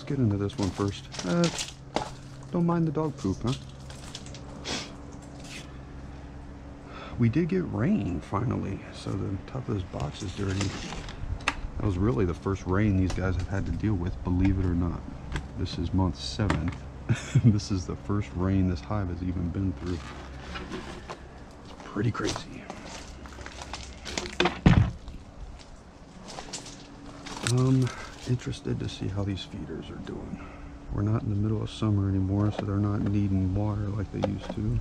get into this one first. Don't mind the dog poop, huh? We did get rain finally, so the top of this box is dirty. That was really the first rain these guys have had to deal with, believe it or not. This is month 7. This is the first rain this hive has even been through. It's pretty crazy. Interested to see how these feeders are doing. We're not in the middle of summer anymore, so they're not needing water like they used to.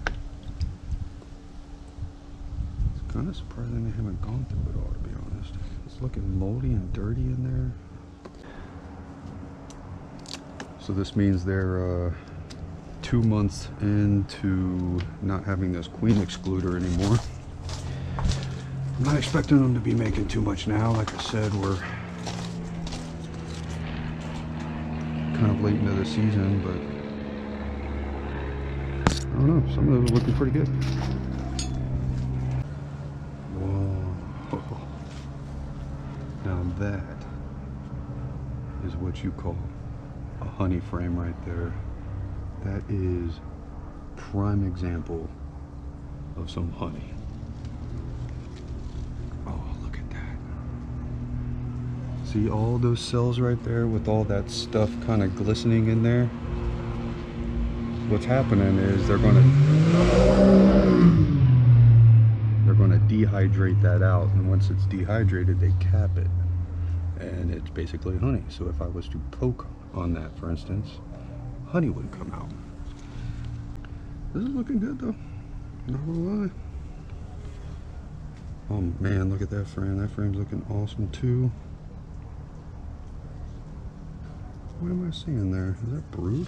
It's kind of surprising they haven't gone through it all, to be honest. It's looking moldy and dirty in there. So this means they're 2 months into not having this queen excluder anymore. I'm not expecting them to be making too much now. Like I said, we're kind of late into the season, but I don't know, some of those are looking pretty good. Whoa. Now that is what you call a honey frame right there. That is prime example of some honey. See all those cells right there with all that stuff kind of glistening in there? What's happening is they're gonna dehydrate that out, and once it's dehydrated they cap it, and it's basically honey. So if I was to poke on that, for instance, honey would come out. This is looking good though, not gonna lie. Oh man, look at that frame. That frame's looking awesome too. What am I seeing there? Is that brood?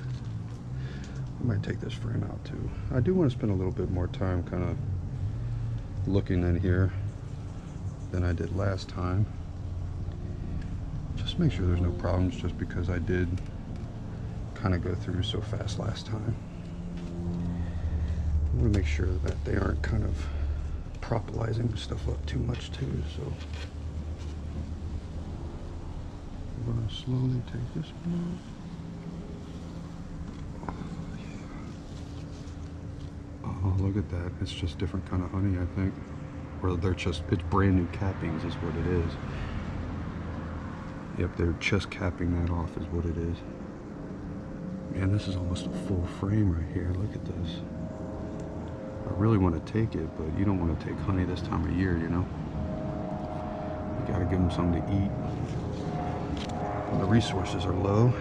I might take this frame out too. I do want to spend a little bit more time kind of looking in here than I did last time. Just make sure there's no problems, just because I did kind of go through so fast last time. I want to make sure that they aren't kind of propolizing stuff up too much too, so I'm going to slowly take this one out. Oh, yeah. Oh, look at that. It's just different kind of honey, I think. Or they're just, it's brand new cappings is what it is. Yep, they're just capping that off is what it is. Man, this is almost a full frame right here. Look at this. I really want to take it, but you don't want to take honey this time of year, you know? You gotta give them something to eat. The resources are low.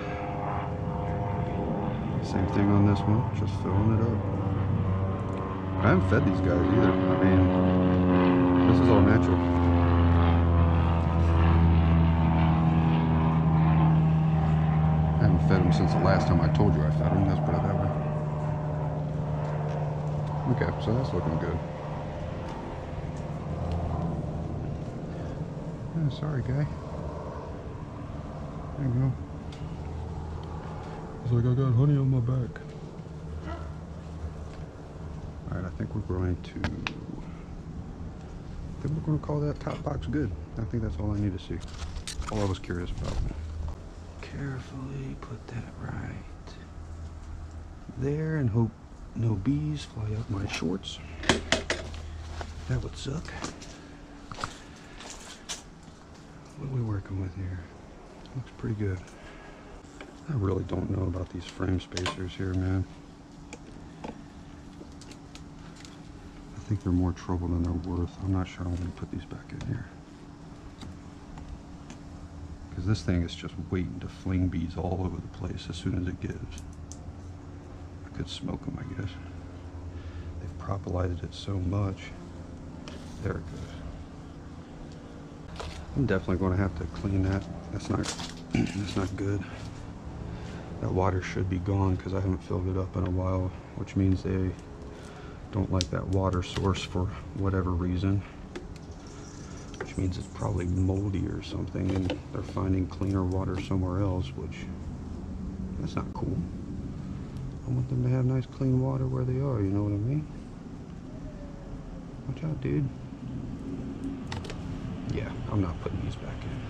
Same thing on this one, just filling it up. I haven't fed these guys either. I mean, this is all natural. I haven't fed them since the last time I told you I fed them, let's put it that way. Okay, so that's looking good. Yeah, sorry, guy. There you go. It's like I got honey on my back. Alright, I think we're going to call that top box good. I think that's all I need to see. All I was curious about. Carefully put that right there and hope no bees fly up my shorts. That would suck. What are we working with here? Looks pretty good. I really don't know about these frame spacers here, man. I think they're more trouble than they're worth. I'm not sure I'm going to put these back in here. Because this thing is just waiting to fling bees all over the place as soon as it gives. I could smoke them, I guess. They've propolized it so much. There it goes. I'm definitely going to have to clean that. That's not good. That water should be gone because I haven't filled it up in a while, which means they don't like that water source for whatever reason. Which means it's probably moldy or something, and they're finding cleaner water somewhere else, which that's not cool. I want them to have nice clean water where they are, you know what I mean? Watch out, dude. Yeah, I'm not putting these back in.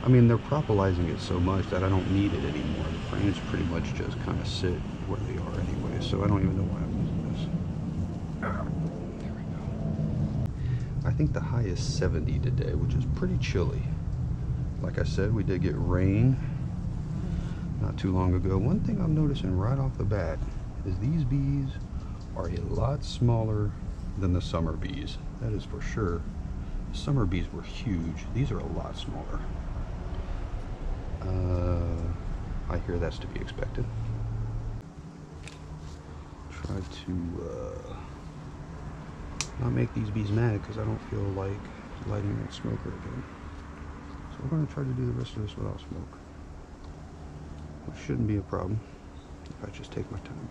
I mean, they're propolising it so much that I don't need it anymore. The frames pretty much just kind of sit where they are anyway, so I don't even know why I'm using this. There we go. I think the high is 70 today, which is pretty chilly. Like I said, we did get rain not too long ago. One thing I'm noticing right off the bat is these bees are a lot smaller than the summer bees. That is for sure. Summer bees were huge. These are a lot smaller. I hear that's to be expected. Try to not make these bees mad because I don't feel like lighting that smoker again. So we're going to try to do the rest of this without smoke, which shouldn't be a problem if I just take my time.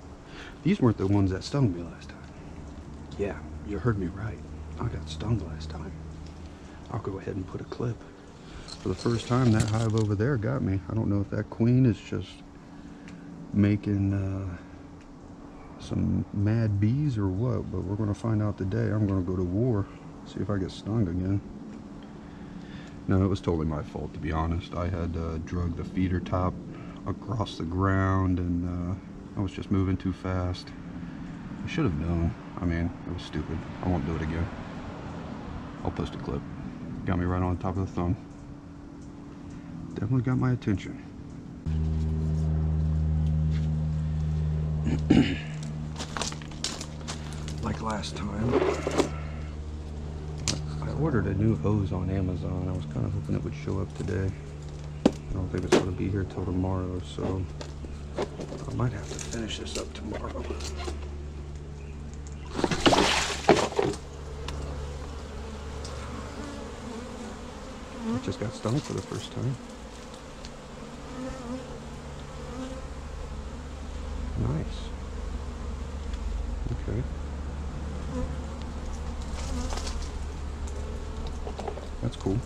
These weren't the ones that stung me last time. Yeah, you heard me right. I got stung last time. I'll go ahead and put a clip. For the first time, that hive over there got me. I don't know if that queen is just making some mad bees or what, but we're going to find out today. I'm going to go to war, see if I get stung again. No, it was totally my fault, to be honest. I had drug the feeder top across the ground, and I was just moving too fast. I should have known. I mean, it was stupid. I won't do it again. I'll post a clip. Got me right on top of the thumb. Definitely got my attention. Like last time, I ordered a new hose on Amazon. I was kind of hoping it would show up today. I don't think it's going to be here till tomorrow, so I might have to finish this up tomorrow. I just got stung for the first time. Nice. Okay. That's cool.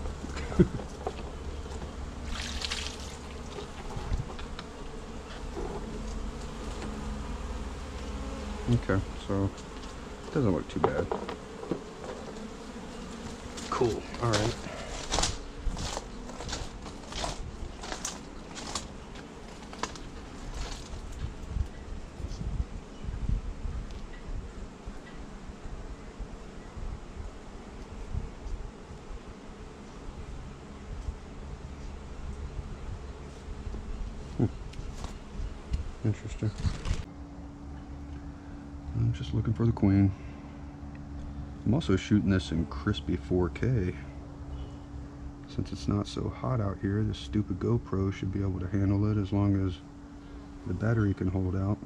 Okay, so it doesn't look too bad. Cool. All right. Interesting. I'm just looking for the queen. I'm also shooting this in crispy 4K. Since it's not so hot out here, this stupid GoPro should be able to handle it as long as the battery can hold out.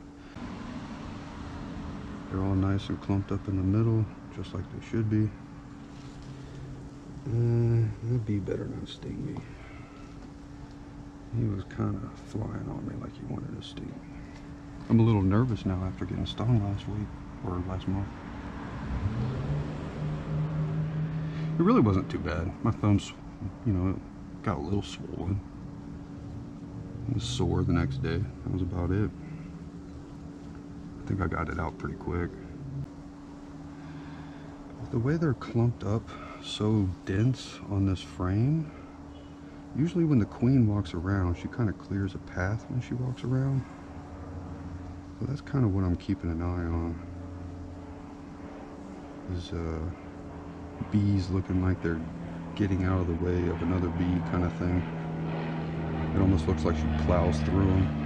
They're all nice and clumped up in the middle, just like they should be. The bee better not sting me. He was kind of flying on me like he wanted to sting me. I'm a little nervous now after getting stung last week, or last month. It really wasn't too bad. My thumb's, you know, got a little swollen. It was sore the next day. That was about it. I think I got it out pretty quick. The way they're clumped up so dense on this frame, usually when the queen walks around, she kind of clears a path when she walks around. So that's kind of what I'm keeping an eye on. Is bees looking like they're getting out of the way of another bee kind of thing. It almost looks like she plows through them.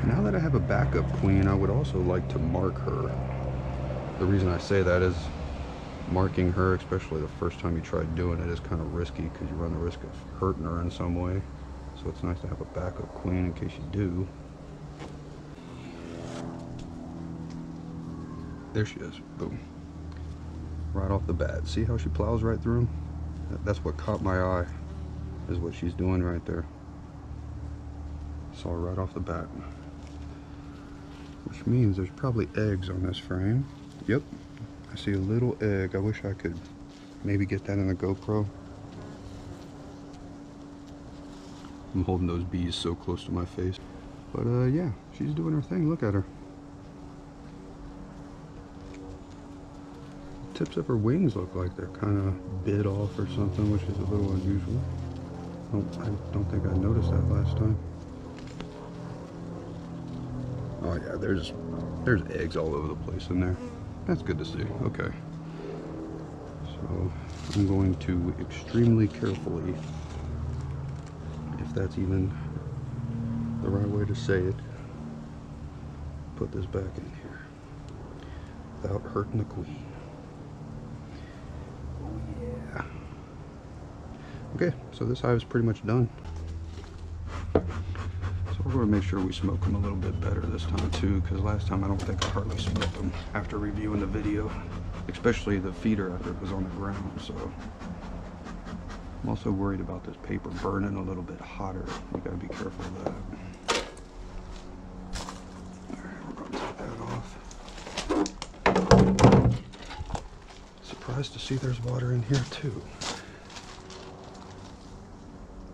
Now that I have a backup queen, I would also like to mark her. The reason I say that is marking her, especially the first time you try doing it, is kind of risky because you run the risk of hurting her in some way. So it's nice to have a backup queen in case you do. There she is. Boom. Right off the bat. See how she plows right through them? That's what caught my eye, is what she's doing right there. Saw her right off the bat. Which means there's probably eggs on this frame. Yep. I see a little egg. I wish I could maybe get that in the GoPro. I'm holding those bees so close to my face. But yeah, she's doing her thing. Look at her. tips of her wings look like they're kind of bit off or something, which is a little unusual. I don't think I noticed that last time. Oh yeah, there's eggs all over the place in there. That's good to see. Okay. So I'm going to extremely carefully, if that's even the right way to say it, put this back in here without hurting the queen. Oh yeah. Okay, so this hive is pretty much done. So we're going to make sure we smoke them a little bit better this time too, because last time I don't think I hardly smoked them after reviewing the video, especially the feeder after it was on the ground. So I'm also worried about this paper burning a little bit hotter. We got to be careful of that. Surprised to see there's water in here too.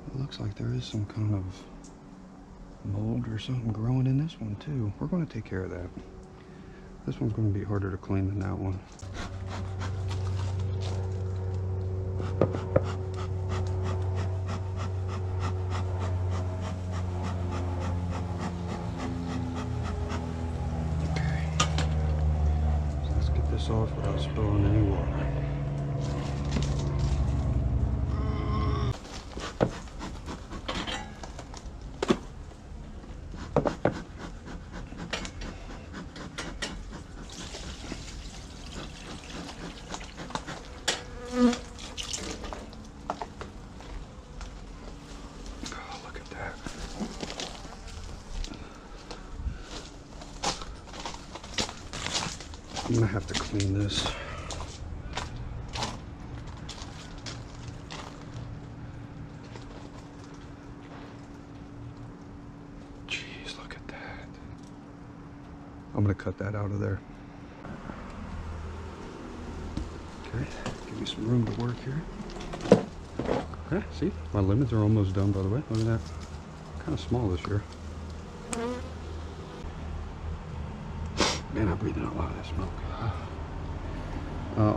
It looks like there is some kind of mold or something growing in this one too. We're going to take care of that. This one's going to be harder to clean than that one. Okay. So let's get this off without spilling any water. I'm gonna have to clean this. Jeez, look at that. I'm gonna cut that out of there. Okay, give me some room to work here. Okay, see, my lemons are almost done, by the way. Look at that. Kind of small this year. Man, I'm breathing out a lot of that smoke.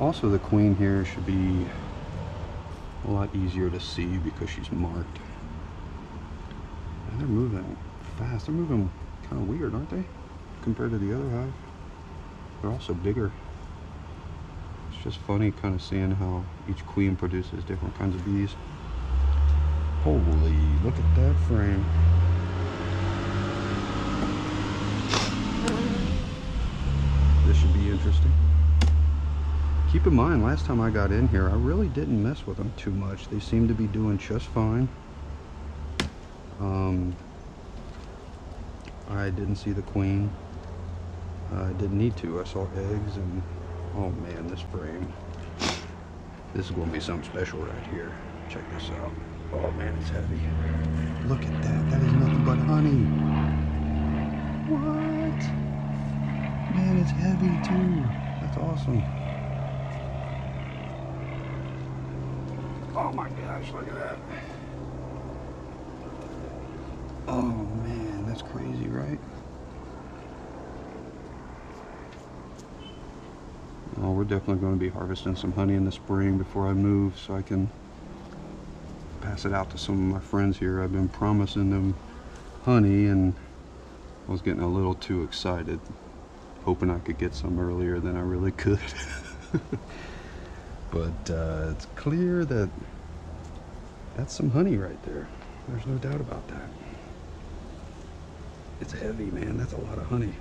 Also, the queen here should be a lot easier to see because she's marked. And they're moving fast. They're moving kind of weird, aren't they? Compared to the other hive. They're also bigger. It's just funny kind of seeing how each queen produces different kinds of bees. Holy, look at that frame. This should be interesting. Keep in mind, last time I got in here, I really didn't mess with them too much. They seem to be doing just fine. I didn't see the queen. I didn't need to. I saw eggs and, oh man, this frame. This is going to be something special right here. Check this out. Oh man, it's heavy. Look at that. That is nothing but honey. What? Man, it's heavy too. That's awesome. Oh my gosh, look at that. Oh man, that's crazy, right? Oh, we're definitely going to be harvesting some honey in the spring before I move so I can pass it out to some of my friends here. I've been promising them honey and I was getting a little too excited, hoping I could get some earlier than I really could. But it's clear that that's some honey right there. There's no doubt about that. It's heavy, man. That's a lot of honey.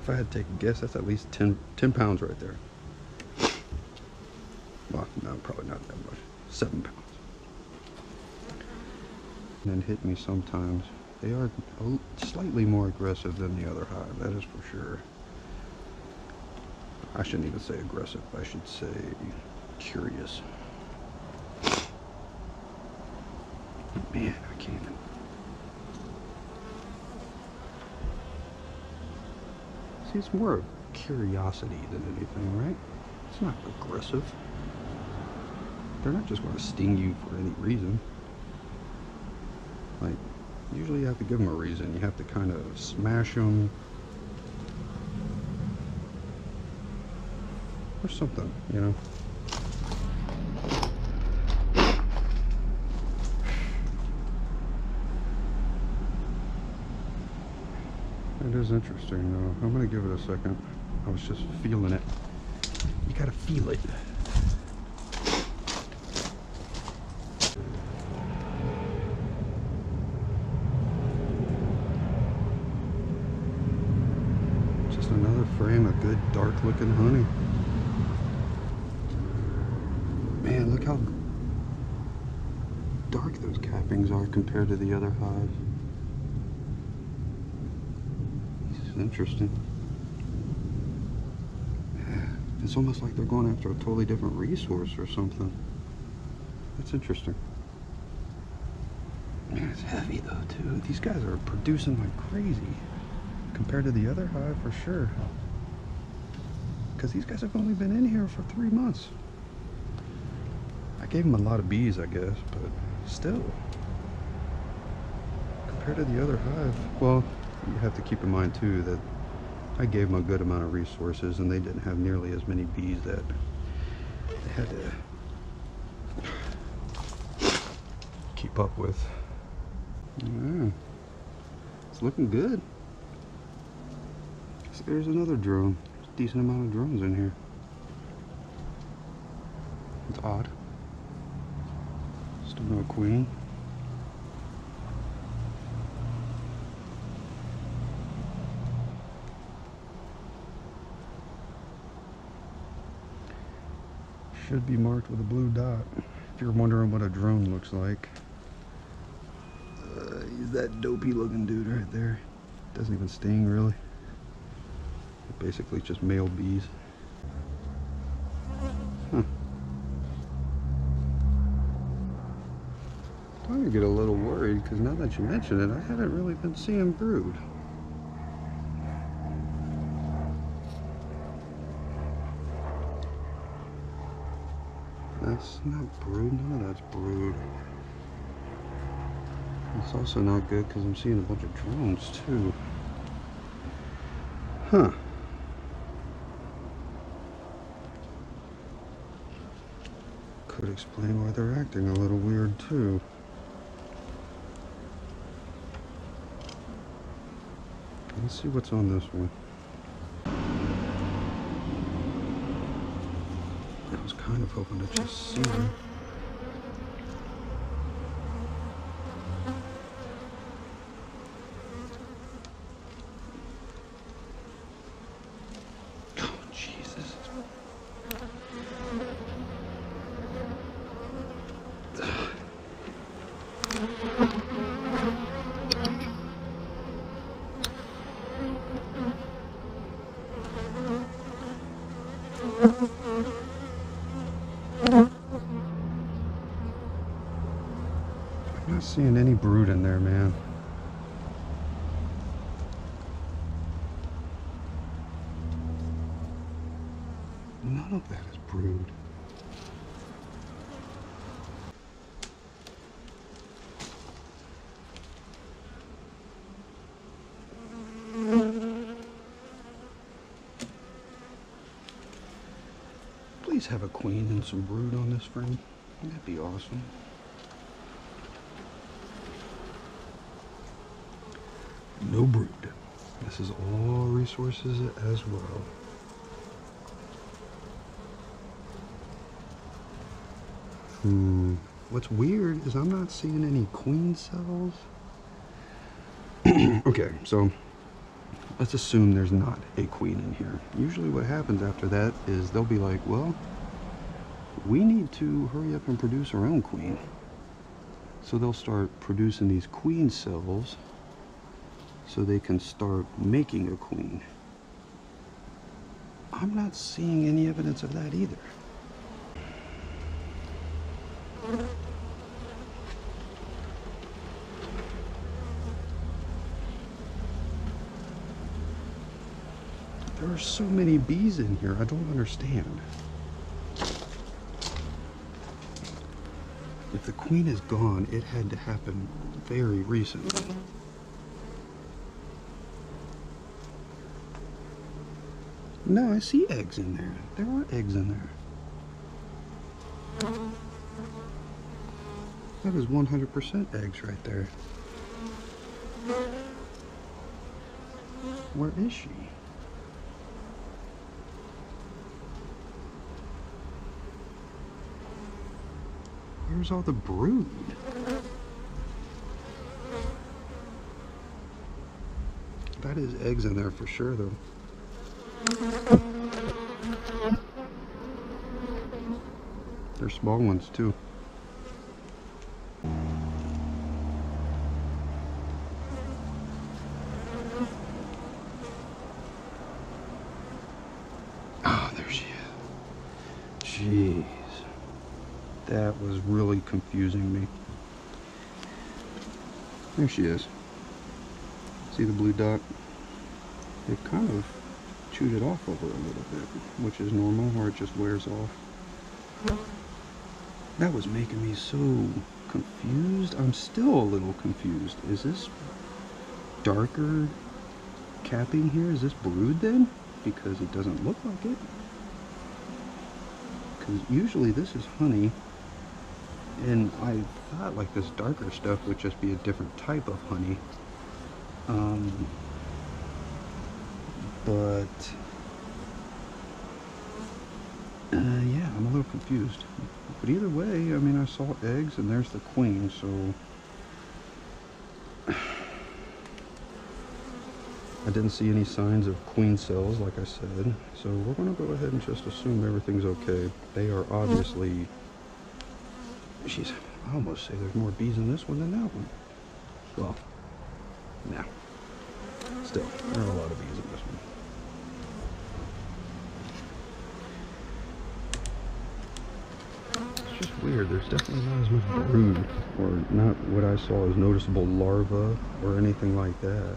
If I had to take a guess, that's at least 10 pounds right there. Well, no, probably not that much. 7 pounds. And then hit me sometimes. They are slightly more aggressive than the other hive, that is for sure. I shouldn't even say aggressive, I should say curious. Man, I can't even. See, it's more of curiosity than anything, right? It's not aggressive. They're not just going to sting you for any reason. Like, usually you have to give them a reason. You have to kind of smash them. or something, you know. It is interesting though. I'm gonna give it a second. I was just feeling it. You gotta feel it. Just another frame of good dark looking honey. Man, look how dark those cappings are compared to the other hives. This is interesting. Yeah, it's almost like they're going after a totally different resource or something. That's interesting. Man, it's heavy though too. These guys are producing like crazy compared to the other hive for sure. Because these guys have only been in here for 3 months. I gave them a lot of bees, I guess, but still, compared to the other hive, well, you have to keep in mind too that I gave them a good amount of resources and they didn't have nearly as many bees that they had to keep up with. Yeah, it's looking good. So there's another drone. There's a decent amount of drones in here. It's odd. Still no queen. Should be marked with a blue dot. If you're wondering what a drone looks like, he's that dopey looking dude right there. Doesn't even sting really. Basically just male bees. Huh. I'm gonna get a little worried because now that you mention it, I haven't really been seeing brood. That's not brood, none of that's brood. It's also not good because I'm seeing a bunch of drones too. Huh. Could explain why they're acting a little weird too. Let's see what's on this one. I was kind of hoping to just see them. Oh, Jesus. I'm not seeing any brood in there, man. None of that is brood. Please have a queen and some brood on this frame. That'd be awesome. No brood. This is all resources as well. What's weird is I'm not seeing any queen cells. Okay, so let's assume there's not a queen in here. Usually what happens after that is they'll be like, well, we need to hurry up and produce our own queen. So they'll start producing these queen cells so they can start making a queen. I'm not seeing any evidence of that either. There are so many bees in here, I don't understand. If the queen is gone, it had to happen very recently. No, I see eggs in there. There are eggs in there. That is 100% eggs right there. Where is she? Where's all the brood? That is eggs in there for sure, though. They're small ones, too. Oh, there she is. Jeez. That was really confusing me. There she is. See the blue dot? It kind of chewed it off over a little bit, which is normal, or it just wears off. That was making me so confused. I'm still a little confused. Is this darker capping here? Is this brood then? Because it doesn't look like it. Because usually this is honey. And I thought like this darker stuff would just be a different type of honey. Yeah, I'm a little confused. But either way, I mean, I saw eggs and there's the queen, so I didn't see any signs of queen cells, like I said. So we're going to go ahead and just assume everything's okay. They are obviously... Jeez, I almost say there's more bees in this one than that one. Well, nah. Still, there are a lot of bees in this one. It's just weird. There's definitely not as much brood, or not what I saw as noticeable larvae or anything like that.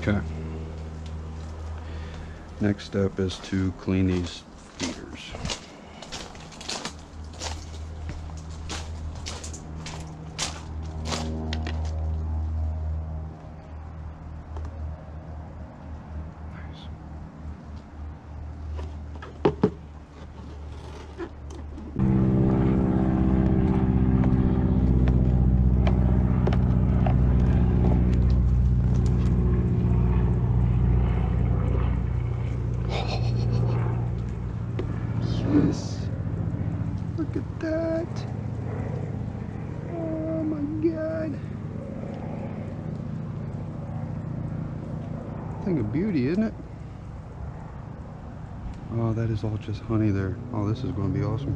Okay. Next step is to clean these feeders. Yes. Look at that. Oh my god. Thing of beauty, isn't it? Oh, that is all just honey there. Oh, this is going to be awesome.